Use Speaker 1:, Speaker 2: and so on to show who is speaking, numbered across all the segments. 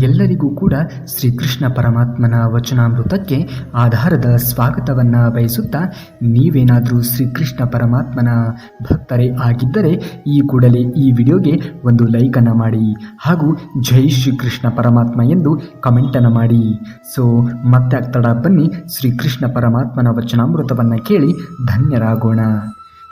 Speaker 1: ಎಲ್ಲರಿಗೂ ಕೂಡ ಶ್ರೀಕೃಷ್ಣ ಪರಮಾತ್ಮನ ವಚನಾಮೃತಕ್ಕೆ ಆಧಾರದ ಸ್ವಾಗತವನ್ನು ಬಯಸುತ್ತಾ, ನೀವೇನಾದರೂ ಶ್ರೀಕೃಷ್ಣ ಪರಮಾತ್ಮನ ಭಕ್ತರೇ ಆಗಿದ್ದರೆ ಈ ಕೂಡಲೇ ಈ ವಿಡಿಯೋಗೆ ಒಂದು ಲೈಕನ್ನು ಮಾಡಿ ಹಾಗೂ ಜೈ ಶ್ರೀಕೃಷ್ಣ ಪರಮಾತ್ಮ ಎಂದು ಕಮೆಂಟನ್ನು ಮಾಡಿ. ಸೊ ಮತ್ತೆ ಆಗ್ತಡ, ಬನ್ನಿ ಶ್ರೀಕೃಷ್ಣ ಪರಮಾತ್ಮನ ವಚನಾಮೃತವನ್ನು ಕೇಳಿ ಧನ್ಯರಾಗೋಣ.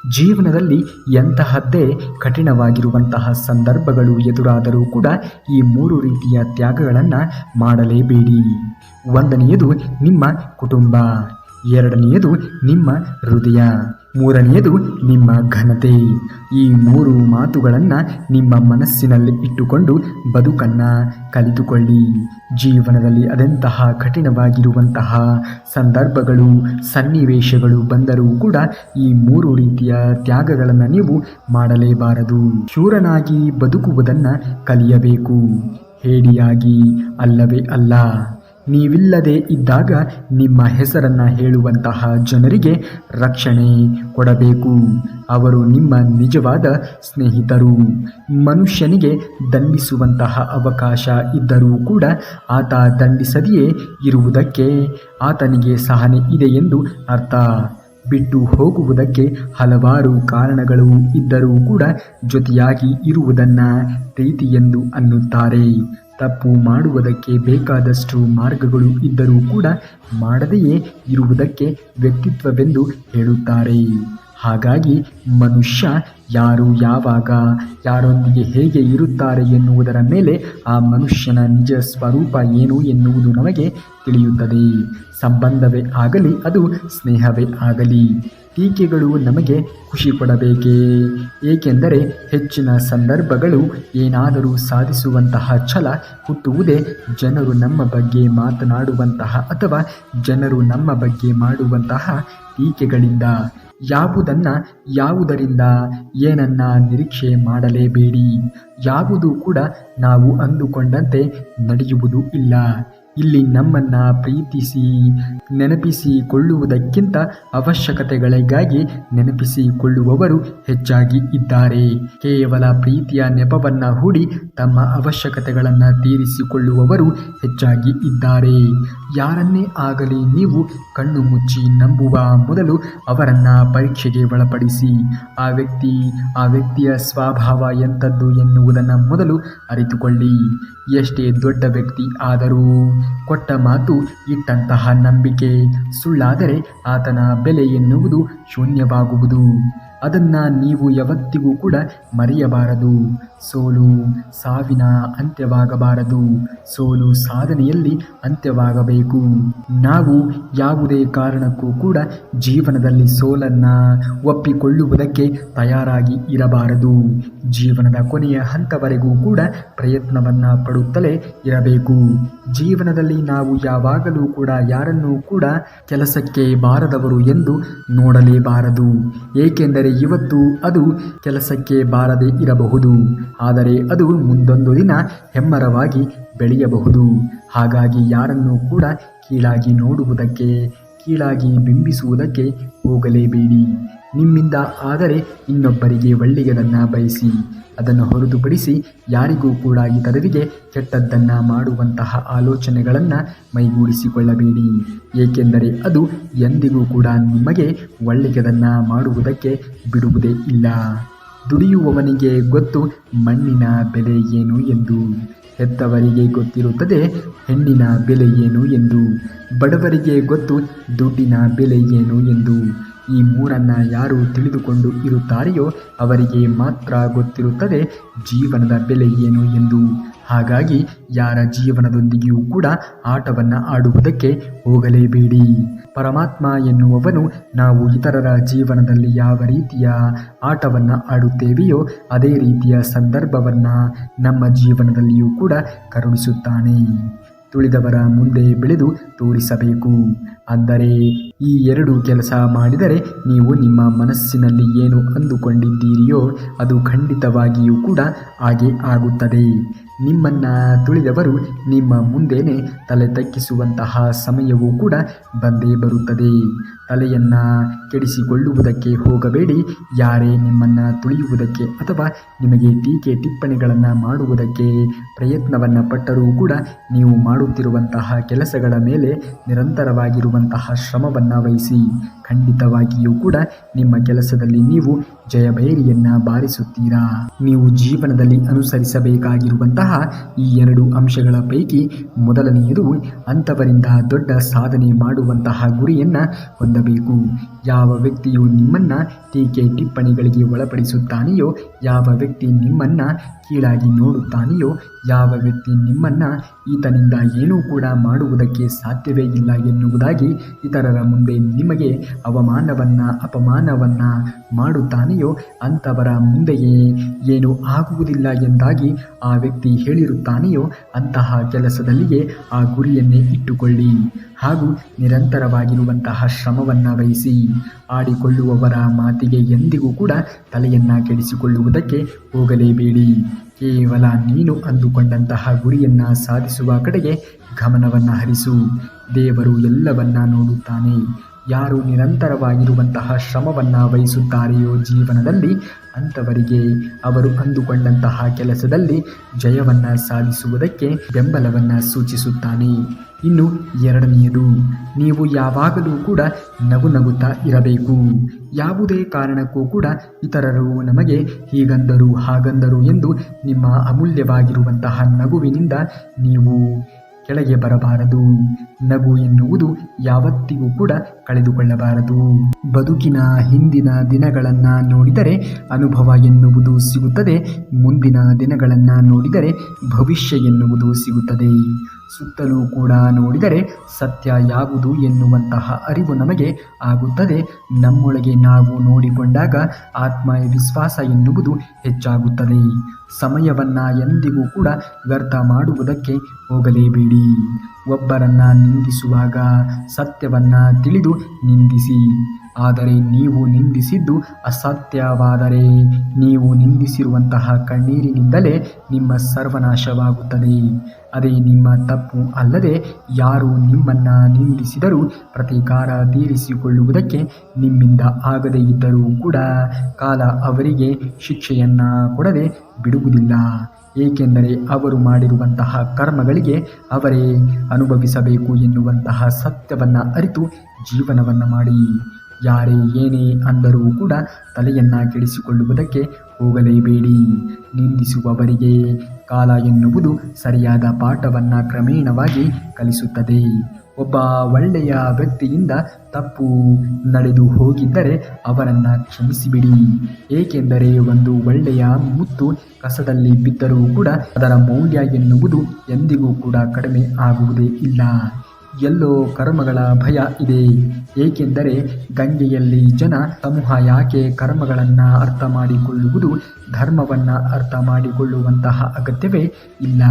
Speaker 1: ಜೀವನದಲ್ಲಿ ಎಂತಹದ್ದೇ ಕಠಿಣವಾಗಿರುವಂತಹ ಸಂದರ್ಭಗಳು ಎದುರಾದರೂ ಕೂಡ ಈ 3 ರೀತಿಯ ತ್ಯಾಗಗಳನ್ನು ಮಾಡಲೇಬೇಡಿ. ಒಂದನೆಯದು ನಿಮ್ಮ ಕುಟುಂಬ, ಎರಡನೆಯದು ನಿಮ್ಮ ಹೃದಯ, ಮೂರನೆಯದು ನಿಮ್ಮ ಘನತೆ. ಈ 3 ಮಾತುಗಳನ್ನು ನಿಮ್ಮ ಮನಸ್ಸಿನಲ್ಲಿ ಇಟ್ಟುಕೊಂಡು ಬದುಕನ್ನು ಕಲಿತುಕೊಳ್ಳಿ. ಜೀವನದಲ್ಲಿ ಅದೆಂತಹ ಕಠಿಣವಾಗಿರುವಂತಹ ಸಂದರ್ಭಗಳು ಸನ್ನಿವೇಶಗಳು ಬಂದರೂ ಕೂಡ ಈ 3 ರೀತಿಯ ತ್ಯಾಗಗಳನ್ನು ನೀವು ಮಾಡಲೇಬಾರದು. ಶೂರನಾಗಿ ಬದುಕುವುದನ್ನು ಕಲಿಯಬೇಕು, ಹೇಡಿಯಾಗಿ ಅಲ್ಲವೇ ಅಲ್ಲ. ನೀವಿಲ್ಲದೆ ಇದ್ದಾಗ ನಿಮ್ಮ ಹೆಸರನ್ನು ಹೇಳುವಂತಹ ಜನರಿಗೆ ರಕ್ಷಣೆ ಕೊಡಬೇಕು. ಅವರು ನಿಮ್ಮ ನಿಜವಾದ ಸ್ನೇಹಿತರು. ಮನುಷ್ಯನಿಗೆ ದಂಡಿಸುವಂತಹ ಅವಕಾಶ ಇದ್ದರೂ ಕೂಡ ಆತ ದಂಡಿಸದೆಯೇ ಇರುವುದಕ್ಕೆ ಆತನಿಗೆ ಸಹನೆ ಇದೆ ಎಂದು ಅರ್ಥ. ಬಿಟ್ಟು ಹೋಗುವುದಕ್ಕೆ ಹಲವಾರು ಕಾರಣಗಳು ಇದ್ದರೂ ಕೂಡ ಜೊತೆಯಾಗಿ ಇರುವುದನ್ನು ಪ್ರೀತಿ ಎಂದು ಅನ್ನುತ್ತಾರೆ. ತಪ್ಪು ಮಾಡುವುದಕ್ಕೆ ಬೇಕಾದಷ್ಟು ಮಾರ್ಗಗಳು ಇದ್ದರೂ ಕೂಡ ಮಾಡದೆಯೇ ಇರುವುದಕ್ಕೆ ವ್ಯಕ್ತಿತ್ವವೆಂದು ಹೇಳುತ್ತಾರೆ. ಹಾಗಾಗಿ ಮನುಷ್ಯ ಯಾರು ಯಾವಾಗ ಯಾರೊಂದಿಗೆ ಹೇಗೆ ಇರುತ್ತಾರೆ ಎನ್ನುವುದರ ಮೇಲೆ ಆ ಮನುಷ್ಯನ ನಿಜ ಸ್ವರೂಪ ಏನು ಎನ್ನುವುದು ನಮಗೆ ತಿಳಿಯುತ್ತದೆ. ಸಂಬಂಧವೇ ಆಗಲಿ, ಅದು ಸ್ನೇಹವೇ ಆಗಲಿ. ಟೀಕೆಗಳು ನಮಗೆ ಖುಷಿ ಕೊಡಬೇಕೇ? ಏಕೆಂದರೆ ಹೆಚ್ಚಿನ ಸಂದರ್ಭಗಳು ಏನಾದರೂ ಸಾಧಿಸುವಂತಹ ಛಲ ಹುಟ್ಟುವುದೇ ಜನರು ನಮ್ಮ ಬಗ್ಗೆ ಮಾತನಾಡುವಂತಹ ಅಥವಾ ಜನರು ನಮ್ಮ ಬಗ್ಗೆ ಮಾಡುವಂತಹ ಟೀಕೆಗಳಿಂದ. ಯಾವುದರಿಂದ ಏನನ್ನ ನಿರೀಕ್ಷೆ ಮಾಡಲೇಬೇಡಿ. ಯಾವುದೂ ಕೂಡ ನಾವು ಅಂದುಕೊಂಡಂತೆ ನಡೆಯುವುದು ಇಲ್ಲ. ಇಲ್ಲಿ ನಮ್ಮನ್ನು ಪ್ರೀತಿಸಿ ನೆನಪಿಸಿಕೊಳ್ಳುವುದಕ್ಕಿಂತ ಅವಶ್ಯಕತೆಗಳಿಗಾಗಿ ನೆನಪಿಸಿಕೊಳ್ಳುವವರು ಹೆಚ್ಚಾಗಿ ಇದ್ದಾರೆ. ಕೇವಲ ಪ್ರೀತಿಯ ನೆಪವನ್ನು ಹೂಡಿ ತಮ್ಮ ಅವಶ್ಯಕತೆಗಳನ್ನು ತೀರಿಸಿಕೊಳ್ಳುವವರು ಹೆಚ್ಚಾಗಿ ಇದ್ದಾರೆ. ಯಾರನ್ನೇ ಆಗಲಿ ನೀವು ಕಣ್ಣು ಮುಚ್ಚಿ ನಂಬುವ ಮೊದಲು ಅವರನ್ನು ಪರೀಕ್ಷೆಗೆ ಒಳಪಡಿಸಿ. ಆ ವ್ಯಕ್ತಿಯ ಸ್ವಭಾವ ಎಂಥದ್ದು ಎನ್ನುವುದನ್ನು ಮೊದಲು ಅರಿತುಕೊಳ್ಳಿ. ಎಷ್ಟೇ ದೊಡ್ಡ ವ್ಯಕ್ತಿ ಆದರೂ ಕೊಟ್ಟ ಮಾತು ಇಟ್ಟಂತಹ ನಂಬಿಕೆ ಸುಳ್ಳಾದರೆ ಆತನ ಬೆಲೆ ಎನ್ನುವುದು ಶೂನ್ಯವಾಗುವುದು. ಅದನ್ನು ನೀವು ಯಾವತ್ತಿಗೂ ಕೂಡ ಮರೆಯಬಾರದು. ಸೋಲು ಸಾವಿನ ಅಂತ್ಯವಾಗಬಾರದು, ಸೋಲು ಸಾಧನೆಯಲ್ಲಿ ಅಂತ್ಯವಾಗಬೇಕು. ನಾವು ಯಾವುದೇ ಕಾರಣಕ್ಕೂ ಕೂಡ ಜೀವನದಲ್ಲಿ ಸೋಲನ್ನು ಒಪ್ಪಿಕೊಳ್ಳುವುದಕ್ಕೆ ತಯಾರಾಗಿ ಇರಬಾರದು. ಜೀವನದ ಕೊನೆಯ ಹಂತವರೆಗೂ ಕೂಡ ಪ್ರಯತ್ನವನ್ನು ಪಡುತ್ತಲೇ ಇರಬೇಕು. ಜೀವನದಲ್ಲಿ ನಾವು ಯಾವಾಗಲೂ ಕೂಡ ಯಾರನ್ನೂ ಕೂಡ ಕೆಲಸಕ್ಕೆ ಬಾರದವರು ಎಂದು ನೋಡಲೇಬಾರದು. ಏಕೆಂದರೆ ಇವತ್ತು ಅದು ಕೆಲಸಕ್ಕೆ ಬಾರದೇ ಇರಬಹುದು, ಆದರೆ ಅದು ಮುಂದೊಂದು ದಿನ ಹೆಮ್ಮರವಾಗಿ ಬೆಳೆಯಬಹುದು. ಹಾಗಾಗಿ ಯಾರನ್ನೂ ಕೂಡ ಕೀಳಾಗಿ ನೋಡುವುದಕ್ಕೆ, ಕೀಳಾಗಿ ಬಿಂಬಿಸುವುದಕ್ಕೆ ಹೋಗಲೇಬೇಡಿ. ನಿಮ್ಮಿಂದ ಆದರೆ ಇನ್ನೊಬ್ಬರಿಗೆ ಒಳ್ಳೆಯದನ್ನು ಬಯಸಿ. ಅದನ್ನು ಹೊರತುಪಡಿಸಿ ಯಾರಿಗೂ ಕೂಡ ಇತರರಿಗೆ ಕೆಟ್ಟದ್ದನ್ನು ಮಾಡುವಂತಹ ಆಲೋಚನೆಗಳನ್ನು ಮೈಗೂಡಿಸಿಕೊಳ್ಳಬೇಡಿ. ಏಕೆಂದರೆ ಅದು ಎಂದಿಗೂ ಕೂಡ ನಿಮಗೆ ಒಳ್ಳೆಯದನ್ನು ಮಾಡುವುದಕ್ಕೆ ಬಿಡುವುದೇ ಇಲ್ಲ. ದುಡಿಯುವವನಿಗೆ ಗೊತ್ತು ಮಣ್ಣಿನ ಬೆಲೆ ಏನು ಎಂದು. ಹೆತ್ತವರಿಗೆ ಗೊತ್ತಿರುತ್ತದೆ ಹೆಣ್ಣಿನ ಬೆಲೆ ಏನು ಎಂದು. ಬಡವರಿಗೆ ಗೊತ್ತು ದುಡ್ಡಿನ ಬೆಲೆ ಏನು ಎಂದು. ಈ 3 ಯಾರು ತಿಳಿದುಕೊಂಡು ಇರುತ್ತಾರೆಯೋ ಅವರಿಗೆ ಮಾತ್ರ ಗೊತ್ತಿರುತ್ತದೆ ಜೀವನದ ಬೆಲೆ ಏನು ಎಂದು. ಹಾಗಾಗಿ ಯಾರ ಜೀವನದೊಂದಿಗೆಯೂ ಕೂಡ ಆಟವನ್ನು ಆಡುವುದಕ್ಕೆ ಹೋಗಲೇಬೇಡಿ. ಪರಮಾತ್ಮ ಎನ್ನುವವನು ನಾವು ಇತರರ ಜೀವನದಲ್ಲಿ ಯಾವ ರೀತಿಯ ಆಟವನ್ನು ಆಡುತ್ತೇವೆಯೋ ಅದೇ ರೀತಿಯ ಸಂದರ್ಭವನ್ನು ನಮ್ಮ ಜೀವನದಲ್ಲಿಯೂ ಕೂಡ ಕರುಣಿಸುತ್ತಾನೆ. ತುಳಿದವರ ಮುಂದೆ ಬೆಳೆದು ತೋರಿಸಬೇಕು. ಅಂದರೆ ಈ 2 ಕೆಲಸ ಮಾಡಿದರೆ ನೀವು ನಿಮ್ಮ ಮನಸ್ಸಿನಲ್ಲಿ ಏನು ಅಂದುಕೊಂಡಿದ್ದೀರಿಯೋ ಅದು ಖಂಡಿತವಾಗಿಯೂ ಕೂಡ ಹಾಗೆ ಆಗುತ್ತದೆ. ನಿಮ್ಮನ್ನು ತುಳಿದವರು ನಿಮ್ಮ ಮುಂದೆನೇ ತಲೆ ತಗ್ಗಿಸುವಂತಹ ಸಮಯವೂ ಕೂಡ ಬಂದೇ ಬರುತ್ತದೆ. ತಲೆಯನ್ನು ಕೆಡಿಸಿಕೊಳ್ಳುವುದಕ್ಕೆ ಹೋಗಬೇಡಿ. ಯಾರೇ ನಿಮ್ಮನ್ನು ತುಳಿಯುವುದಕ್ಕೆ ಅಥವಾ ನಿಮಗೆ ಟೀಕೆ ಟಿಪ್ಪಣಿಗಳನ್ನು ಮಾಡುವುದಕ್ಕೆ ಪ್ರಯತ್ನವನ್ನು ಪಟ್ಟರೂ ಕೂಡ ನೀವು ಮಾಡುತ್ತಿರುವಂತಹ ಕೆಲಸಗಳ ಮೇಲೆ ನಿರಂತರವಾಗಿರುವಂತಹ ಶ್ರಮವನ್ನು ವಹಿಸಿ. ಖಂಡಿತವಾಗಿಯೂ ಕೂಡ ನಿಮ್ಮ ಕೆಲಸದಲ್ಲಿ ನೀವು ಜಯಭೇರಿಯನ್ನು ಬಾರಿಸುತ್ತೀರಾ. ನೀವು ಜೀವನದಲ್ಲಿ ಅನುಸರಿಸಬೇಕಾಗಿರುವಂತಹ ಈ 2 ಅಂಶಗಳ ಪೈಕಿ ಮೊದಲನೆಯದು ಅಂಥವರಿಂದ ದೊಡ್ಡ ಸಾಧನೆ ಮಾಡುವಂತಹ ಗುರಿಯನ್ನು ಹೊಂದಬೇಕು. ಯಾವ ವ್ಯಕ್ತಿಯು ನಿಮ್ಮನ್ನು ಟೀಕೆ ಟಿಪ್ಪಣಿಗಳಿಗೆ ಒಳಪಡಿಸುತ್ತಾನೆಯೋ, ಯಾವ ವ್ಯಕ್ತಿ ನಿಮ್ಮನ್ನು ಕೀಳಾಗಿ ನೋಡುತ್ತಾನೆಯೋ, ಯಾವ ವ್ಯಕ್ತಿ ನಿಮ್ಮನ್ನು ಈತನಿಂದ ಏನೂ ಕೂಡ ಮಾಡುವುದಕ್ಕೆ ಸಾಧ್ಯವೇ ಇಲ್ಲ ಎನ್ನುವುದಾಗಿ ಇತರರ ಮುಂದೆ ನಿಮಗೆ ಅಪಮಾನವನ್ನು ಮಾಡುತ್ತಾನೆಯೋ, ಅಂಥವರ ಮುಂದೆಯೇ ಏನೂ ಆಗುವುದಿಲ್ಲ ಎಂದಾಗಿ ಆ ವ್ಯಕ್ತಿ ಹೇಳಿರುತ್ತಾನೆಯೋ ಅಂತಹ ಕೆಲಸದಲ್ಲಿಯೇ ಆ ಗುರಿಯನ್ನೇ ಇಟ್ಟುಕೊಳ್ಳಿ ಹಾಗೂ ನಿರಂತರವಾಗಿರುವಂತಹ ಶ್ರಮವನ್ನು ವಹಿಸಿ. ಆಡಿಕೊಳ್ಳುವವರ ಮಾತಿಗೆ ಎಂದಿಗೂ ಕೂಡ ತಲೆಯನ್ನು ಕೆಡಿಸಿಕೊಳ್ಳುವುದಕ್ಕೆ ಹೋಗಲೇಬೇಡಿ. ಕೇವಲ ನೀನು ಅಂದುಕೊಂಡಂತಹ ಗುರಿಯನ್ನು ಸಾಧಿಸುವ ಕಡೆಗೆ ಗಮನವನ್ನು ಹರಿಸು. ದೇವರು ಎಲ್ಲವನ್ನ ನೋಡುತ್ತಾನೆ. ಯಾರು ನಿರಂತರವಾಗಿರುವಂತಹ ಶ್ರಮವನ್ನು ವಹಿಸುತ್ತಾರೆಯೋ ಜೀವನದಲ್ಲಿ, ಅಂಥವರಿಗೆ ಅವರು ಅಂದುಕೊಂಡಂತಹ ಕೆಲಸದಲ್ಲಿ ಜಯವನ್ನು ಸಾಧಿಸುವುದಕ್ಕೆ ಬೆಂಬಲವನ್ನು ಸೂಚಿಸುತ್ತಾನೆ. ಇನ್ನು ಎರಡನೆಯದು, ನೀವು ಯಾವಾಗಲೂ ಕೂಡ ನಗುತ್ತಾ ಇರಬೇಕು. ಯಾವುದೇ ಕಾರಣಕ್ಕೂ ಕೂಡ ಇತರರು ನಮಗೆ ಹೀಗಂದರು ಹಾಗಂದರು ಎಂದು ನಿಮ್ಮ ಅಮೂಲ್ಯವಾಗಿರುವಂತಹ ನಗುವಿನಿಂದ ನೀವು ಕೆಳಗೆ ಬರಬಾರದು. ನಗು ಎನ್ನುವುದು ಯಾವತ್ತಿಗೂ ಕೂಡ ಕಳೆದುಕೊಳ್ಳಬಾರದು. ಬದುಕಿನ ಹಿಂದಿನ ದಿನಗಳನ್ನು ನೋಡಿದರೆ ಅನುಭವ ಎನ್ನುವುದು ಸಿಗುತ್ತದೆ. ಮುಂದಿನ ದಿನಗಳನ್ನು ನೋಡಿದರೆ ಭವಿಷ್ಯ ಎನ್ನುವುದು ಸಿಗುತ್ತದೆ. ಸುತ್ತಲೂ ಕೂಡ ನೋಡಿದರೆ ಸತ್ಯ ಯಾವುದು ಎನ್ನುವಂತಹ ಅರಿವು ನಮಗೆ ಆಗುತ್ತದೆ. ನಮ್ಮೊಳಗೆ ನಾವು ನೋಡಿಕೊಂಡಾಗ ಆತ್ಮವಿಶ್ವಾಸ ಎನ್ನುವುದು ಹೆಚ್ಚಾಗುತ್ತದೆ. ಸಮಯವನ್ನು ಎಂದಿಗೂ ಕೂಡ ವ್ಯರ್ಥ ಮಾಡುವುದಕ್ಕೆ ಹೋಗಲೇಬೇಡಿ. ಒಬ್ಬರನ್ನ ನಿಂದಿಸುವಾಗ ಸತ್ಯವನ್ನು ತಿಳಿದು ನಿಂದಿಸಿ. ಆದರೆ ನೀವು ನಿಂದಿಸಿದ್ದು ಅಸತ್ಯವಾದರೆ ನೀವು ನಿಂದಿಸಿರುವಂತಹ ಕಣ್ಣೀರಿನಿಂದಲೇ ನಿಮ್ಮ ಸರ್ವನಾಶವಾಗುತ್ತದೆ. ಅದೇ ನಿಮ್ಮ ತಪ್ಪು ಅಲ್ಲದೆ. ಯಾರು ನಿಮ್ಮನ್ನು ನಿಂದಿಸಿದರೂ ಪ್ರತೀಕಾರ ತೀರಿಸಿಕೊಳ್ಳುವುದಕ್ಕೆ ನಿಮ್ಮಿಂದ ಆಗದೇ ಇದ್ದರೂ ಕೂಡ ಕಾಲ ಅವರಿಗೆ ಶಿಕ್ಷೆಯನ್ನು ಕೊಡದೆ ಬಿಡುವುದಿಲ್ಲ. ಏಕೆಂದರೆ ಅವರು ಮಾಡಿರುವಂತಹ ಕರ್ಮಗಳಿಗೆ ಅವರೇ ಅನುಭವಿಸಬೇಕು ಎನ್ನುವಂತಹ ಸತ್ಯವನ್ನು ಅರಿತು ಜೀವನವನ್ನು ಮಾಡಿ. ಯಾರೇ ಏನೇ ಅಂದರೂ ಕೂಡ ತಲೆಯನ್ನು ಕೆಡಿಸಿಕೊಳ್ಳುವುದಕ್ಕೆ ಹೋಗಲೇಬೇಡಿ. ನಿಂದಿಸುವವರಿಗೆ ಕಾಲ ಎನ್ನುವುದು ಸರಿಯಾದ ಪಾಠವನ್ನು ಕ್ರಮೇಣವಾಗಿ ಕಲಿಸುತ್ತದೆ. ಒಬ್ಬ ಒಳ್ಳೆಯ ವ್ಯಕ್ತಿಯಿಂದ ತಪ್ಪು ನಡೆದು ಹೋಗಿದ್ದರೆ ಅವರನ್ನು ಕ್ಷಮಿಸಿಬಿಡಿ. ಏಕೆಂದರೆ ಒಂದು ಒಳ್ಳೆಯ ಮುತ್ತು ಕಸದಲ್ಲಿ ಬಿದ್ದರೂ ಕೂಡ ಅದರ ಮೌಲ್ಯ ಎನ್ನುವುದು ಎಂದಿಗೂ ಕೂಡ ಕಡಿಮೆ ಆಗುವುದೇ ಇಲ್ಲ. ಎಲ್ಲೋ ಕರ್ಮಗಳ ಭಯ ಇದೆ. ಏಕೆಂದರೆ ಗಂಗೆಯಲ್ಲಿ ಜನ ಸಮೂಹ ಯಾಕೆ ಕರ್ಮಗಳನ್ನು ಅರ್ಥ ಮಾಡಿಕೊಳ್ಳುವುದು, ಧರ್ಮವನ್ನು ಅರ್ಥ ಮಾಡಿಕೊಳ್ಳುವಂತಹ ಅಗತ್ಯವೇ ಇಲ್ಲ.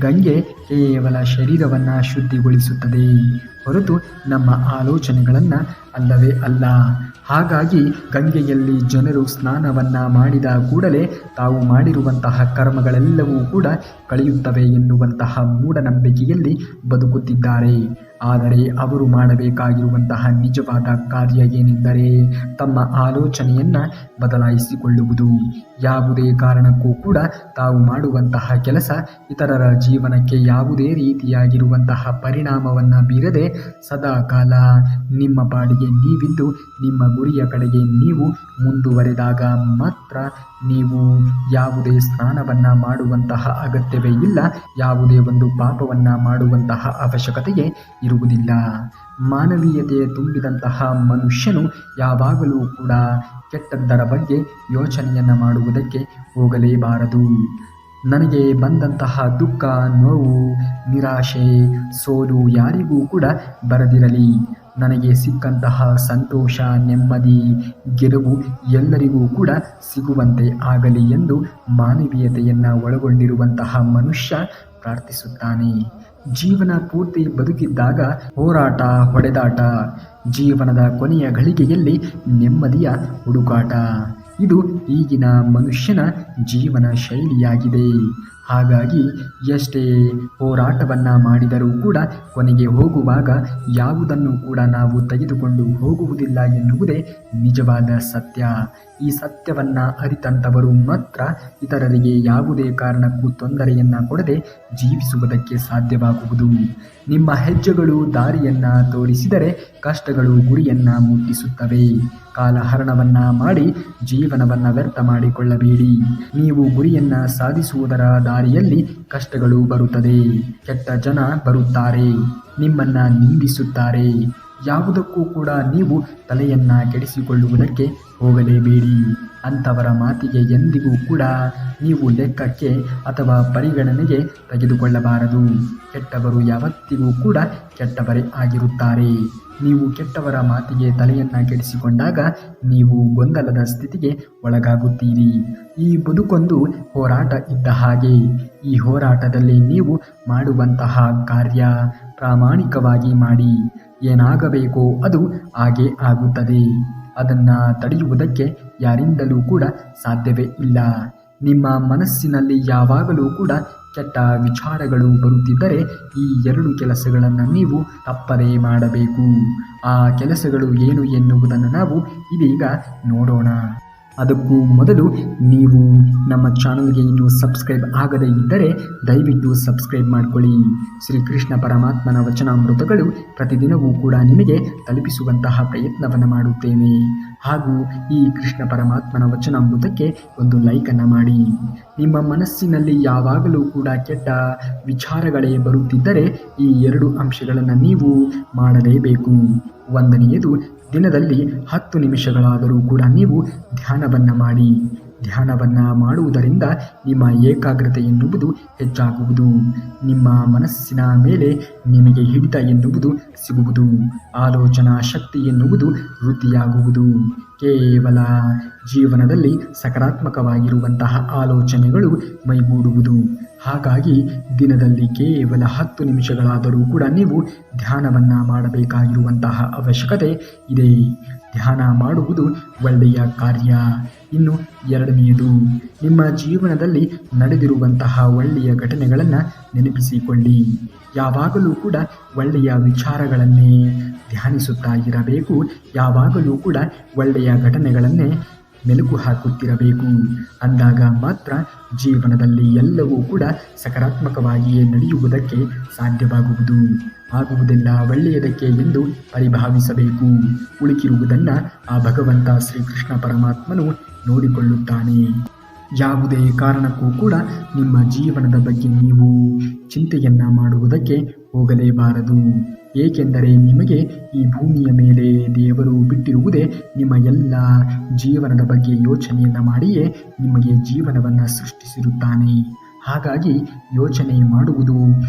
Speaker 1: ಗಂಗೆ ಕೇವಲ ಶರೀರವನ್ನು ಶುದ್ಧಿಗೊಳಿಸುತ್ತದೆ ಹೊರತು ನಮ್ಮ ಆಲೋಚನೆಗಳನ್ನು ಅಲ್ಲವೇ ಅಲ್ಲ. ಹಾಗಾಗಿ ಗಂಗೆಯಲ್ಲಿ ಜನರು ಸ್ನಾನವನ್ನು ಮಾಡಿದ ಕೂಡಲೇ ತಾವು ಮಾಡಿರುವಂತಹ ಕರ್ಮಗಳೆಲ್ಲವೂ ಕೂಡ ಕಳೆಯುತ್ತವೆ ಎನ್ನುವಂತಹ ಮೂಢನಂಬಿಕೆಯಲ್ಲಿ ಬದುಕುತ್ತಿದ್ದಾರೆ. ಆದರೆ ಅವರು ಮಾಡಬೇಕಾಗಿರುವಂತಹ ನಿಜವಾದ ಕಾರ್ಯ ಏನೆಂದರೆ ತಮ್ಮ ಆಲೋಚನೆಯನ್ನು ಬದಲಾಯಿಸಿಕೊಳ್ಳುವುದು. ಯಾವುದೇ ಕಾರಣಕ್ಕೂ ಕೂಡ ತಾವು ಮಾಡುವಂತಹ ಕೆಲಸ ಇತರರ ಜೀವನಕ್ಕೆ ಯಾವುದೇ ರೀತಿಯಾಗಿರುವಂತಹ ಪರಿಣಾಮವನ್ನು ಬೀರದೆ ಸದಾ ಕಾಲ ನಿಮ್ಮ ಪಾಡಿಗೆ ನೀವಿದ್ದು ನಿಮ್ಮ ಗುರಿಯ ಕಡೆಗೆ ನೀವು ಮುಂದುವರೆದಾಗ ಮಾತ್ರ ನೀವು ಯಾವುದೇ ಸ್ನಾನವನ್ನು ಮಾಡುವಂತಹ ಅಗತ್ಯವೇ ಇಲ್ಲ. ಯಾವುದೇ ಒಂದು ಪಾಪವನ್ನು ಮಾಡುವಂತಹ ಅವಶ್ಯಕತೆಯೇ ಇರುವುದಿಲ್ಲ. ಮಾನವೀಯತೆ ತುಂಬಿದಂತಹ ಮನುಷ್ಯನು ಯಾವಾಗಲೂ ಕೂಡ ಕೆಟ್ಟದ್ದರ ಬಗ್ಗೆ ಯೋಚನೆಯನ್ನು ಮಾಡುವುದಕ್ಕೆ ಹೋಗಲೇಬಾರದು. ನನಗೆ ಬಂದಂತಹ ದುಃಖ, ನೋವು, ನಿರಾಶೆ, ಸೋಲು ಯಾರಿಗೂ ಕೂಡ ಬರದಿರಲಿ. ನನಗೆ ಸಿಕ್ಕಂತಹ ಸಂತೋಷ, ನೆಮ್ಮದಿ, ಗೆಲುವು ಎಲ್ಲರಿಗೂ ಕೂಡ ಸಿಗುವಂತೆ ಆಗಲಿ ಎಂದು ಮಾನವೀಯತೆಯನ್ನು ಒಳಗೊಂಡಿರುವಂತಹ ಮನುಷ್ಯ ಪ್ರಾರ್ಥಿಸುತ್ತಾನೆ. ಜೀವನ ಪೂರ್ತಿ ಬದುಕಿದ್ದಾಗ ಹೋರಾಟ, ಹೊಡೆದಾಟ, ಜೀವನದ ಕೊನೆಯ ಘಳಿಗೆಯಲ್ಲಿ ನೆಮ್ಮದಿಯ ಹುಡುಕಾಟ. ಇದು ಈಗಿನ ಮನುಷ್ಯನ ಜೀವನ ಶೈಲಿಯಾಗಿದೆ. ಹಾಗಾಗಿ ಎಷ್ಟೇ ಹೋರಾಟವನ್ನು ಮಾಡಿದರೂ ಕೂಡ ಕೊನೆಗೆ ಹೋಗುವಾಗ ಯಾವುದನ್ನು ಕೂಡ ನಾವು ತೆಗೆದುಕೊಂಡು ಹೋಗುವುದಿಲ್ಲ ಎನ್ನುವುದೇ ನಿಜವಾದ ಸತ್ಯ. ಈ ಸತ್ಯವನ್ನು ಅರಿತಂಥವರು ಮಾತ್ರ ಇತರರಿಗೆ ಯಾವುದೇ ಕಾರಣಕ್ಕೂ ತೊಂದರೆಯನ್ನು ಕೊಡದೆ ಜೀವಿಸುವುದಕ್ಕೆ ಸಾಧ್ಯವಾಗುವುದು. ನಿಮ್ಮ ಹೆಜ್ಜೆಗಳು ದಾರಿಯನ್ನು ತೋರಿಸಿದರೆ ಕಷ್ಟಗಳು ಗುರಿಯನ್ನು ಮುಟ್ಟಿಸುತ್ತವೆ. ಕಾಲಹರಣವನ್ನು ಮಾಡಿ ಜೀವನವನ್ನು ವ್ಯರ್ಥ ಮಾಡಿಕೊಳ್ಳಬೇಡಿ. ನೀವು ಗುರಿಯನ್ನು ಸಾಧಿಸುವುದರ ದಾರಿಯಲ್ಲಿ ಕಷ್ಟಗಳು ಬರುತ್ತದೆ. ಕೆಟ್ಟ ಜನ ಬರುತ್ತಾರೆ, ನಿಮ್ಮನ್ನು ನಿಂದಿಸುತ್ತಾರೆ. ಯಾವುದಕ್ಕೂ ಕೂಡ ನೀವು ತಲೆಯನ್ನು ಕೆಡಿಸಿಕೊಳ್ಳುವುದಕ್ಕೆ ಹೋಗಲೇಬೇಡಿ. ಅಂಥವರ ಮಾತಿಗೆ ಎಂದಿಗೂ ಕೂಡ ನೀವು ಲೆಕ್ಕಕ್ಕೆ ಅಥವಾ ಪರಿಗಣನೆಗೆ ತೆಗೆದುಕೊಳ್ಳಬಾರದು. ಕೆಟ್ಟವರು ಯಾವತ್ತಿಗೂ ಕೂಡ ಕೆಟ್ಟವರೇ ಆಗಿರುತ್ತಾರೆ. ನೀವು ಕೆಟ್ಟವರ ಮಾತಿಗೆ ತಲೆಯನ್ನು ಕೆಡಿಸಿಕೊಂಡಾಗ ನೀವು ಗೊಂದಲದ ಸ್ಥಿತಿಗೆ ಒಳಗಾಗುತ್ತೀರಿ. ಈ ಬದುಕೊಂದು ಹೋರಾಟ ಇದ್ದ ಹಾಗೆ. ಈ ಹೋರಾಟದಲ್ಲಿ ನೀವು ಮಾಡುವಂತಹ ಕಾರ್ಯ ಪ್ರಾಮಾಣಿಕವಾಗಿ ಮಾಡಿ. ಏನಾಗಬೇಕೋ ಅದು ಹಾಗೇ ಆಗುತ್ತದೆ. ಅದನ್ನು ತಡೆಯುವುದಕ್ಕೆ ಯಾರಿಂದಲೂ ಕೂಡ ಸಾಧ್ಯವೇ ಇಲ್ಲ. ನಿಮ್ಮ ಮನಸ್ಸಿನಲ್ಲಿ ಯಾವಾಗಲೂ ಕೂಡ ಕೆಟ್ಟ ವಿಚಾರಗಳು ಬರುತ್ತಿದ್ದರೆ ಈ 2 ಕೆಲಸಗಳನ್ನು ನೀವು ತಪ್ಪದೇ ಮಾಡಬೇಕು. ಆ ಕೆಲಸಗಳು ಏನು ಎನ್ನುವುದನ್ನು ನಾವು ಇದೀಗ ನೋಡೋಣ. ಅದಕ್ಕೂ ಮೊದಲು ನೀವು ನಮ್ಮ ಚಾನಲ್ಗೆ ಇನ್ನೂ ಸಬ್ಸ್ಕ್ರೈಬ್ ಆಗದೇ ಇದ್ದರೆ ದಯವಿಟ್ಟು ಸಬ್ಸ್ಕ್ರೈಬ್ ಮಾಡಿಕೊಳ್ಳಿ. ಶ್ರೀಕೃಷ್ಣ ಪರಮಾತ್ಮನ ವಚನಾಮೃತಗಳು ಪ್ರತಿದಿನವೂ ಕೂಡ ನಿಮಗೆ ತಲುಪಿಸುವಂತಹ ಪ್ರಯತ್ನವನ್ನು ಮಾಡುತ್ತೇನೆ. ಹಾಗೂ ಈ ಕೃಷ್ಣ ಪರಮಾತ್ಮನ ವಚನಾಮೃತಕ್ಕೆ ಒಂದು ಲೈಕನ್ನು ಮಾಡಿ. ನಿಮ್ಮ ಮನಸ್ಸಿನಲ್ಲಿ ಯಾವಾಗಲೂ ಕೂಡ ಕೆಟ್ಟ ವಿಚಾರಗಳೇ ಬರುತ್ತಿದ್ದರೆ ಈ 2 ಅಂಶಗಳನ್ನು ನೀವು ಮಾಡಲೇಬೇಕು. ಒಂದನೆಯದು, ದಿನದಲ್ಲಿ 10 ನಿಮಿಷಗಳಾದರೂ ಕೂಡ ನೀವು ಧ್ಯಾನವನ್ನು ಮಾಡಿ. ಧ್ಯಾನವನ್ನು ಮಾಡುವುದರಿಂದ ನಿಮ್ಮ ಏಕಾಗ್ರತೆ ಎನ್ನುವುದು ಹೆಚ್ಚಾಗುವುದು. ನಿಮ್ಮ ಮನಸ್ಸಿನ ಮೇಲೆ ನಿಮಗೆ ಹಿಡಿತ ಎನ್ನುವುದು ಸಿಗುವುದು. ಆಲೋಚನಾ ಶಕ್ತಿ ಎನ್ನುವುದು ವೃದ್ಧಿಯಾಗುವುದು. ಕೇವಲ ಜೀವನದಲ್ಲಿ ಸಕಾರಾತ್ಮಕವಾಗಿರುವಂತಹ ಆಲೋಚನೆಗಳು ಮೈಗೂಡುವುದು. ಹಾಗಾಗಿ ದಿನದಲ್ಲಿ ಕೇವಲ 10 ನಿಮಿಷಗಳಾದರೂ ಕೂಡ ನೀವು ಧ್ಯಾನವನ್ನು ಮಾಡಬೇಕಾಗಿರುವಂತಹ ಅವಶ್ಯಕತೆ ಇದೆ. ಧ್ಯಾನ ಮಾಡುವುದು ಒಳ್ಳೆಯ ಕಾರ್ಯ. ಇನ್ನು 2ನೆಯದು, ನಿಮ್ಮ ಜೀವನದಲ್ಲಿ ನಡೆದಿರುವಂತಹ ಒಳ್ಳೆಯ ಘಟನೆಗಳನ್ನು ನೆನಪಿಸಿಕೊಳ್ಳಿ. ಯಾವಾಗಲೂ ಕೂಡ ಒಳ್ಳೆಯ ವಿಚಾರಗಳನ್ನೇ ಧ್ಯಾನಿಸುತ್ತಾ ಇರಬೇಕು. ಯಾವಾಗಲೂ ಕೂಡ ಒಳ್ಳೆಯ ಘಟನೆಗಳನ್ನೇ ಮೆಲುಕು ಹಾಕುತ್ತಿರಬೇಕು. ಅಂದಾಗ ಮಾತ್ರ ಜೀವನದಲ್ಲಿ ಎಲ್ಲವೂ ಕೂಡ ಸಕಾರಾತ್ಮಕವಾಗಿಯೇ ನಡೆಯುವುದಕ್ಕೆ ಸಾಧ್ಯವಾಗುವುದು. ಆಗುವುದೆಲ್ಲ ಒಳ್ಳೆಯದಕ್ಕೆ ಎಂದು ಪರಿಭಾವಿಸಬೇಕು. ಉಳಿಕಿರುವುದನ್ನು ಆ ಭಗವಂತ ಶ್ರೀಕೃಷ್ಣ ಪರಮಾತ್ಮನು ನೋಡಿಕೊಳ್ಳುತ್ತಾನೆ. ಯಾವುದೇ ಕಾರಣಕ್ಕೂ ಕೂಡ ನಿಮ್ಮ ಜೀವನದ ಬಗ್ಗೆ ನೀವು ಚಿಂತೆಯನ್ನು ಮಾಡುವುದಕ್ಕೆ ಹೋಗಲೇಬಾರದು. ಏಕೆಂದರೆ ನಿಮಗೆ ಈ ಭೂಮಿಯ ಮೇಲೆ ದೇವರು ಬಿಟ್ಟಿರುವುದೇ ನಿಮ್ಮ ಎಲ್ಲ ಜೀವನದ ಬಗ್ಗೆ ಯೋಚನೆಯನ್ನು ಮಾಡಿಯೇ ನಿಮಗೆ ಜೀವನವನ್ನು ಸೃಷ್ಟಿಸಿರುತ್ತಾನೆ. ಹಾಗಾಗಿ ಯೋಚನೆ ಮಾಡುವುದು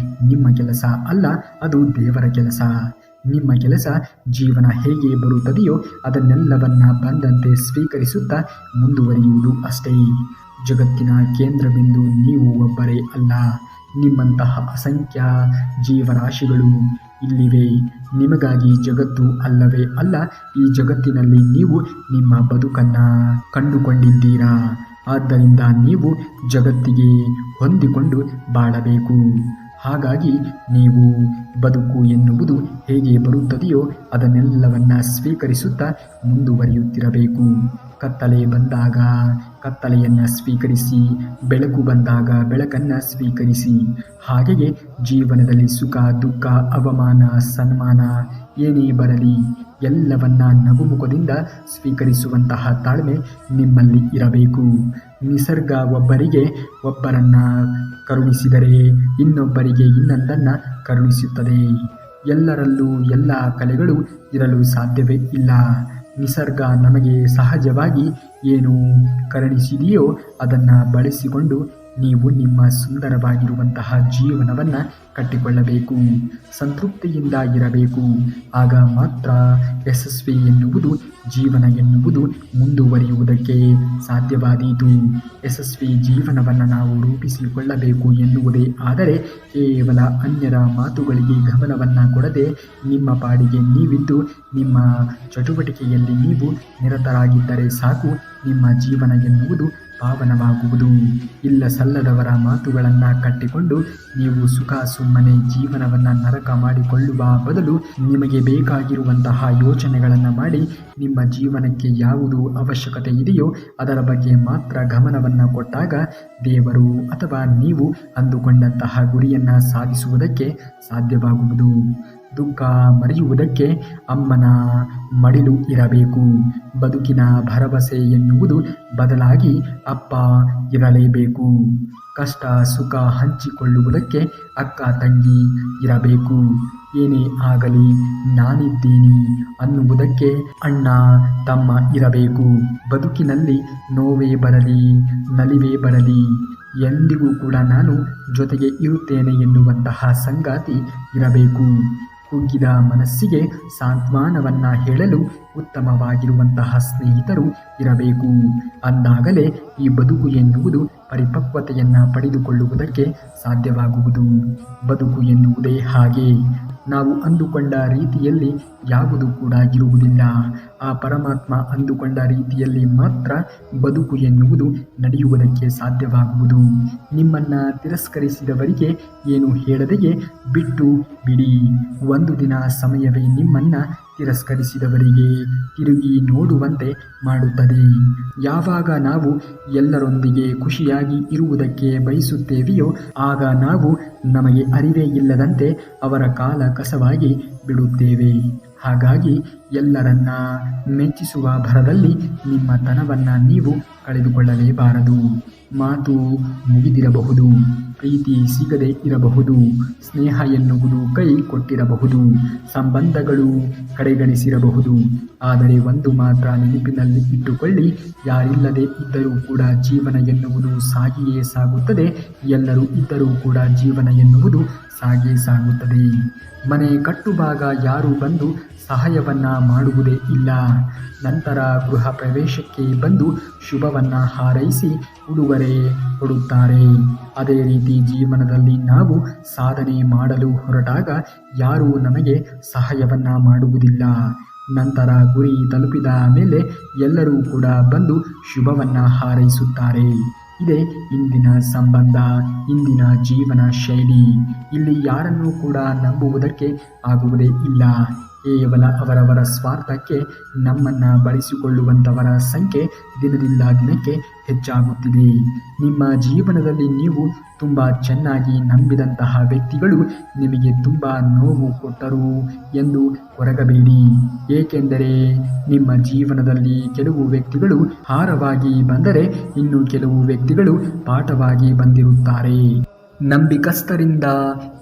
Speaker 1: ನಿಮ್ಮ ಕೆಲಸ ಅಲ್ಲ, ಅದು ದೇವರ ಕೆಲಸ. ನಿಮ್ಮ ಕೆಲಸ ಜೀವನ ಹೇಗೆ ಬರುತ್ತದೆಯೋ ಅದನ್ನೆಲ್ಲವನ್ನ ಬಂದಂತೆ ಸ್ವೀಕರಿಸುತ್ತಾ ಮುಂದುವರಿಯುವುದು ಅಷ್ಟೇ. ಜಗತ್ತಿನ ಕೇಂದ್ರಬಿಂದು ನೀವು ಒಬ್ಬರೇ ಅಲ್ಲ. ನಿಮ್ಮಂತಹ ಅಸಂಖ್ಯ ಜೀವರಾಶಿಗಳು ಇಲ್ಲಿವೆ. ನಿಮಗಾಗಿ ಜಗತ್ತು ಅಲ್ಲವೇ ಅಲ್ಲ. ಈ ಜಗತ್ತಿನಲ್ಲಿ ನೀವು ನಿಮ್ಮ ಬದುಕನ್ನು ಕಂಡುಕೊಂಡಿದ್ದೀರಾ. ಆದ್ದರಿಂದ ನೀವು ಜಗತ್ತಿಗೆ ಹೊಂದಿಕೊಂಡು ಬಾಳಬೇಕು. ಹಾಗಾಗಿ ನೀವು ಬದುಕು ಎನ್ನುವುದು ಹೇಗೆ ಬರುತ್ತದೆಯೋ ಅದನ್ನೆಲ್ಲವನ್ನ ಸ್ವೀಕರಿಸುತ್ತಾ ಮುಂದುವರಿಯುತ್ತಿರಬೇಕು. ಕತ್ತಲೆ ಬಂದಾಗ ಕತ್ತಲೆಯನ್ನು ಸ್ವೀಕರಿಸಿ, ಬೆಳಕು ಬಂದಾಗ ಬೆಳಕನ್ನು ಸ್ವೀಕರಿಸಿ. ಹಾಗೆಯೇ ಜೀವನದಲ್ಲಿ ಸುಖ, ದುಃಖ, ಅವಮಾನ, ಸನ್ಮಾನ ಏನೇ ಬರಲಿ ಎಲ್ಲವನ್ನ ನಗುಮುಖದಿಂದ ಸ್ವೀಕರಿಸುವಂತಹ ತಾಳ್ಮೆ ನಿಮ್ಮಲ್ಲಿ ಇರಬೇಕು. ನಿಸರ್ಗ ಒಬ್ಬರನ್ನ ಕರುಣಿಸಿದರೆ ಇನ್ನೊಬ್ಬರಿಗೆ ಇನ್ನೊಂದನ್ನು ಕರುಣಿಸುತ್ತದೆ. ಎಲ್ಲರಲ್ಲೂ ಎಲ್ಲ ಕಲೆಗಳು ಇರಲು ಸಾಧ್ಯವೇ ಇಲ್ಲ. ನಿಸರ್ಗ ನಮಗೆ ಸಹಜವಾಗಿ ಏನು ಕರುಣಿಸಿದೆಯೋ ಅದನ್ನು ಬಳಸಿಕೊಂಡು ನೀವು ನಿಮ್ಮ ಸುಂದರವಾಗಿರುವಂತಹ ಜೀವನವನ್ನು ಕಟ್ಟಿಕೊಳ್ಳಬೇಕು. ಸಂತೃಪ್ತಿಯಿಂದ ಇರಬೇಕು. ಆಗ ಮಾತ್ರ ಯಶಸ್ವಿ ಎನ್ನುವುದು, ಜೀವನ ಎನ್ನುವುದು ಮುಂದುವರಿಯುವುದಕ್ಕೆ ಸಾಧ್ಯವಾದೀತು. ಯಶಸ್ವಿ ಜೀವನವನ್ನು ನಾವು ರೂಪಿಸಿಕೊಳ್ಳಬೇಕು ಎನ್ನುವುದೇ ಆದರೆ ಕೇವಲ ಅನ್ಯರ ಮಾತುಗಳಿಗೆ ಗಮನವನ್ನು ಕೊಡದೆ ನಿಮ್ಮ ಪಾಡಿಗೆ ನೀವಿದ್ದು ನಿಮ್ಮ ಚಟುವಟಿಕೆಯಲ್ಲಿ ನೀವು ನಿರತರಾಗಿದ್ದರೆ ಸಾಕು. ನಿಮ್ಮ ಜೀವನ ಎನ್ನುವುದು ಪಾವನವಾಗುವುದು. ಇಲ್ಲ ಸಲ್ಲದವರ ಮಾತುಗಳನ್ನು ಕಟ್ಟಿಕೊಂಡು ನೀವು ಸುಖ ಸುಮ್ಮನೆ ಜೀವನವನ್ನು ನರಕ ಮಾಡಿಕೊಳ್ಳುವ ಬದಲು ನಿಮಗೆ ಬೇಕಾಗಿರುವಂತಹ ಯೋಚನೆಗಳನ್ನು ಮಾಡಿ ನಿಮ್ಮ ಜೀವನಕ್ಕೆ ಯಾವುದು ಅವಶ್ಯಕತೆ ಇದೆಯೋ ಅದರ ಬಗ್ಗೆ ಮಾತ್ರ ಗಮನವನ್ನು ಕೊಟ್ಟಾಗ ದೇವರು ಅಥವಾ ನೀವು ಅಂದುಕೊಂಡಂತಹ ಗುರಿಯನ್ನು ಸಾಧಿಸುವುದಕ್ಕೆ ಸಾಧ್ಯವಾಗುವುದು. ದುಃಖ ಮರೆಯುವುದಕ್ಕೆ ಅಮ್ಮನ ಮಡಿಲು ಇರಬೇಕು. ಬದುಕಿನ ಭರವಸೆ ಎನ್ನುವುದು ಬದಲಾಗಿ ಅಪ್ಪ ಇರಲೇಬೇಕು. ಕಷ್ಟ ಸುಖ ಹಂಚಿಕೊಳ್ಳುವುದಕ್ಕೆ ಅಕ್ಕ ತಂಗಿ ಇರಬೇಕು. ಏನೇ ಆಗಲಿ ನಾನಿದ್ದೀನಿ ಅನ್ನುವುದಕ್ಕೆ ಅಣ್ಣ ತಮ್ಮ ಇರಬೇಕು. ಬದುಕಿನಲ್ಲಿ ನೋವೇ ಬರಲಿ ನಲಿವೇ ಬರಲಿ ಎಂದಿಗೂ ಕೂಡ ನಾನು ಜೊತೆಗೆ ಇರುತ್ತೇನೆ ಎನ್ನುವಂತಹ ಸಂಗಾತಿ ಇರಬೇಕು. ಕುಗ್ಗಿದ ಮನಸ್ಸಿಗೆ ಸಾಂತ್ವನವನ್ನು ಹೇಳಲು ಉತ್ತಮವಾಗಿರುವಂತಹ ಸ್ನೇಹಿತರು ಇರಬೇಕು. ಅಂದಾಗಲೇ ಈ ಬದುಕು ಎನ್ನುವುದು ಪರಿಪಕ್ವತೆಯನ್ನು ಪಡೆದುಕೊಳ್ಳುವುದಕ್ಕೆ ಸಾಧ್ಯವಾಗುವುದು. ಬದುಕು ಎನ್ನುವುದೇ ಹಾಗೆ. ನಾವು ಅಂದುಕೊಂಡ ರೀತಿಯಲ್ಲಿ ಯಾವುದು ಕೂಡ ಇರುವುದಿಲ್ಲ. ಆ ಪರಮಾತ್ಮ ಅಂದುಕೊಂಡ ರೀತಿಯಲ್ಲಿ ಮಾತ್ರ ಬದುಕು ಎನ್ನುವುದು ನಡೆಯುವುದಕ್ಕೆ ಸಾಧ್ಯವಾಗುವುದು. ನಿಮ್ಮನ್ನು ತಿರಸ್ಕರಿಸಿದವರಿಗೆ ಏನು ಹೇಳದೆಯೇ ಬಿಟ್ಟು ಬಿಡಿ. ಒಂದು ದಿನ ಸಮಯವೇ ನಿಮ್ಮನ್ನು ತಿರಸ್ಕರಿಸಿದವರಿಗೆ ತಿರುಗಿ ನೋಡುವಂತೆ ಮಾಡುತ್ತದೆ. ಯಾವಾಗ ನಾವು ಎಲ್ಲರೊಂದಿಗೆ ಖುಷಿಯಾಗಿ ಇರುವುದಕ್ಕೆ ಬಯಸುತ್ತೇವೆಯೋ ಆಗ ನಾವು ನಮಗೆ ಅರಿವೇ ಇಲ್ಲದಂತೆ ಅವರ ಕಾಲ ಕಸವಾಗಿ ಬಿಡುತ್ತೇವೆ. ಹಾಗಾಗಿ ಎಲ್ಲರನ್ನ ಮೆಚ್ಚಿಸುವ ಭರದಲ್ಲಿ ನಿಮ್ಮ ತನವನ್ನು ನೀವು ಕಳೆದುಕೊಳ್ಳಲೇಬಾರದು. ಮಾತು ಮುಗಿದಿರಬಹುದು, ಪ್ರೀತಿ ಸಿಗದೆ ಇರಬಹುದು, ಸ್ನೇಹ ಎನ್ನುವುದು ಕೈ ಕೊಟ್ಟಿರಬಹುದು, ಸಂಬಂಧಗಳು ಕಡೆಗಣಿಸಿರಬಹುದು. ಆದರೆ ಒಂದು ಮಾತ್ರ ನೆನಪಿನಲ್ಲಿ ಇಟ್ಟುಕೊಳ್ಳಿ, ಯಾರಿಲ್ಲದೆ ಇದ್ದರೂ ಕೂಡ ಜೀವನ ಎನ್ನುವುದು ಸಾಗಿಯೇ ಸಾಗುತ್ತದೆ. ಎಲ್ಲರೂ ಇದ್ದರೂ ಕೂಡ ಜೀವನ ಎನ್ನುವುದು ಸಾಗಿಯೇ ಸಾಗುತ್ತದೆ. ಮನೆ ಕಟ್ಟುವಾಗ ಯಾರು ಬಂದು ಸಹಾಯವನ್ನು ಮಾಡುವುದೇ ಇಲ್ಲ. ನಂತರ ಗೃಹ ಪ್ರವೇಶಕ್ಕೆ ಬಂದು ಶುಭವನ್ನು ಹಾರೈಸಿ ಉಡುಗೊರೆ ಕೊಡುತ್ತಾರೆ. ಅದೇ ರೀತಿ ಜೀವನದಲ್ಲಿ ನಾವು ಸಾಧನೆ ಮಾಡಲು ಹೊರಟಾಗ ಯಾರೂ ನಮಗೆ ಸಹಾಯವನ್ನು ಮಾಡುವುದಿಲ್ಲ. ನಂತರ ಗುರಿ ತಲುಪಿದ ಮೇಲೆ ಎಲ್ಲರೂ ಕೂಡ ಬಂದು ಶುಭವನ್ನು ಹಾರೈಸುತ್ತಾರೆ. ಇದೇ ಇಂದಿನ ಸಂಬಂಧ, ಇಂದಿನ ಜೀವನ ಶೈಲಿ. ಇಲ್ಲಿ ಯಾರನ್ನೂ ಕೂಡ ನಂಬುವುದಕ್ಕೆ ಆಗುವುದೇ ಇಲ್ಲ. ಕೇವಲ ಅವರವರ ಸ್ವಾರ್ಥಕ್ಕೆ ನಮ್ಮನ್ನು ಬಳಸಿಕೊಳ್ಳುವಂಥವರ ಸಂಖ್ಯೆ ದಿನದಿಂದ ದಿನಕ್ಕೆ ಹೆಚ್ಚಾಗುತ್ತಿದೆ. ನಿಮ್ಮ ಜೀವನದಲ್ಲಿ ನೀವು ತುಂಬ ಚೆನ್ನಾಗಿ ನಂಬಿದಂತಹ ವ್ಯಕ್ತಿಗಳು ನಿಮಗೆ ತುಂಬ ನೋವು ಕೊಟ್ಟರು ಎಂದು ಕೊರಗಬೇಡಿ. ಏಕೆಂದರೆ ನಿಮ್ಮ ಜೀವನದಲ್ಲಿ ಕೆಲವು ವ್ಯಕ್ತಿಗಳು ಹಾರವಾಗಿ ಬಂದರೆ ಇನ್ನು ಕೆಲವು ವ್ಯಕ್ತಿಗಳು ಪಾಠವಾಗಿ ಬಂದಿರುತ್ತಾರೆ. ನಂಬಿಕಸ್ಥರಿಂದ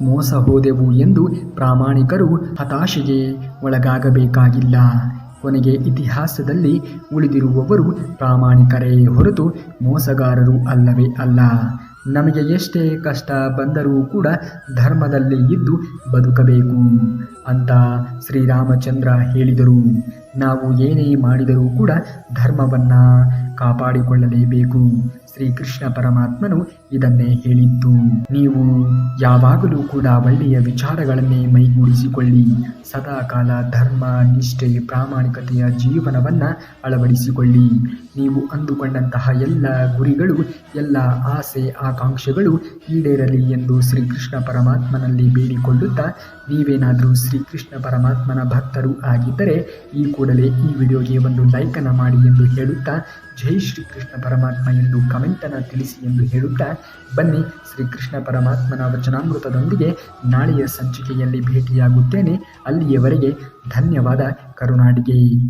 Speaker 1: ಮೋಸ ಹೋದೆವು ಎಂದು ಪ್ರಾಮಾಣಿಕರು ಹತಾಶೆಗೆ ಒಳಗಾಗಬೇಕಾಗಿಲ್ಲ. ಕೊನೆಗೆ ಇತಿಹಾಸದಲ್ಲಿ ಉಳಿದಿರುವವರು ಪ್ರಾಮಾಣಿಕರೇ ಹೊರತು ಮೋಸಗಾರರು ಅಲ್ಲವೇ ಅಲ್ಲ. ನಮಗೆ ಎಷ್ಟೇ ಕಷ್ಟ ಬಂದರೂ ಕೂಡ ಧರ್ಮದಲ್ಲಿ ಇದ್ದು ಬದುಕಬೇಕು ಅಂತ ಶ್ರೀರಾಮಚಂದ್ರ ಹೇಳಿದರು. ನಾವು ಏನೇ ಮಾಡಿದರೂ ಕೂಡ ಧರ್ಮವನ್ನು ಕಾಪಾಡಿಕೊಳ್ಳಲೇಬೇಕು. ಶ್ರೀಕೃಷ್ಣ ಪರಮಾತ್ಮನು ಇದನ್ನೇ ಹೇಳಿದ್ದು. ನೀವು ಯಾವಾಗಲೂ ಕೂಡ ಒಳ್ಳೆಯ ವಿಚಾರಗಳನ್ನೇ ಮೈಗೂಡಿಸಿಕೊಳ್ಳಿ. ಸದಾಕಾಲ ಧರ್ಮ ನಿಷ್ಠೆ ಪ್ರಾಮಾಣಿಕತೆಯ ಜೀವನವನ್ನು ಅಳವಡಿಸಿಕೊಳ್ಳಿ. ನೀವು ಅಂದುಕೊಂಡಂತಹ ಎಲ್ಲ ಗುರಿಗಳು ಎಲ್ಲ ಆಸೆ ಆಕಾಂಕ್ಷೆಗಳು ಈಡೇರಲಿ ಎಂದು ಶ್ರೀಕೃಷ್ಣ ಪರಮಾತ್ಮನಲ್ಲಿ ಬೇಡಿಕೊಳ್ಳುತ್ತಾ, ನೀವೇನಾದರೂ ಶ್ರೀಕೃಷ್ಣ ಪರಮಾತ್ಮನ ಭಕ್ತರು ಆಗಿದ್ದರೆ ಈ ಕೂಡಲೇ ಈ ವಿಡಿಯೋಗೆ ಒಂದು ಲೈಕನ್ನು ಮಾಡಿ ಎಂದು ಹೇಳುತ್ತಾ, ಜೈ ಶ್ರೀಕೃಷ್ಣ ಪರಮಾತ್ಮ ಎಂದು ಕಮೆಂಟನ್ನು ತಿಳಿಸಿ ಎಂದು ಹೇಳುತ್ತಾ, ಬನ್ನಿ ಶ್ರೀಕೃಷ್ಣ ಪರಮಾತ್ಮನ ವಚನಾಮೃತದೊಂದಿಗೆ ನಾಳೆಯ ಸಂಚಿಕೆಯಲ್ಲಿ ಭೇಟಿಯಾಗುತ್ತೇನೆ. ಅಲ್ಲಿಯವರೆಗೆ ಧನ್ಯವಾದ. ಕರುನಾಡಿಗೆ.